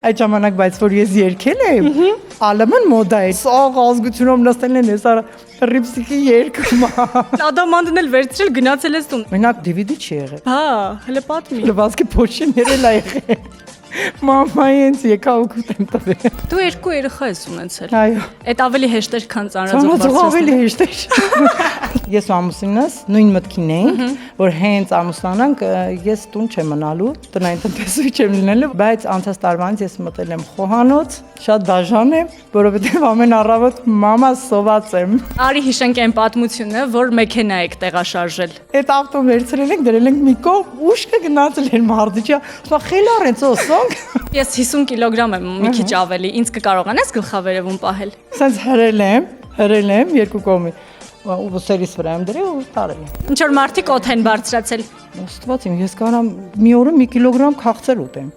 Այդ ժամանակ բայց որ ես երգել եմ, ալման մոդա է։ Սաղ ազգությունով նստել են ես ռիպսիկի երգում։ Ադամանդն էլ վերցրել գնացել ես տուն։ Մենակ DVD չի եղել։ Հա, հələ պատմի։ Լվացքի փոշիներ էլ ա եղել։ Մամայի ինձ եկա օգուտ եմ տվել։ Դու երկու երեխա ես ունեցել։ Այո։ Այդ ավելի հեշտ էր, քան ծանրացող Ծանոթ ավելի հեշտ էր։ Ես ու ամուսինս նույն մտքին էինք, որ հենց ամուսնանանք, ես տուն չեմ մնալու, տնային տնտեսուհի չեմ լինելու, բայց անցած տարվանից ես մտել եմ խոհանոց, շատ դաժան եմ, որովհետև ամեն առավոտ մամա սոված եմ։ Արի հիշենք այն պատմությունը, որ մեքենա եք տեղաշարժել։ Այդ ավտոն վերցրել ենք, դրել ենք մի կողմ, ուշքը գնացել էր Մարտիչա, ասա խելար են ծոսոնք։ Ես 50 կիլոգրամ եմ, մի քիչ ավելի, ինձ կկարողանես գլխավերևում պահել։ Սենց հրել եմ երկու կողմի։ Ու սերիս վրա եմ դրել ու տարել եմ։ Ինչ որ մարդիկ օդ են բարձրացել։ Աստված իմ, ես կարամ մի օրը 1 կիլոգրամ քաղցր ուտեմ։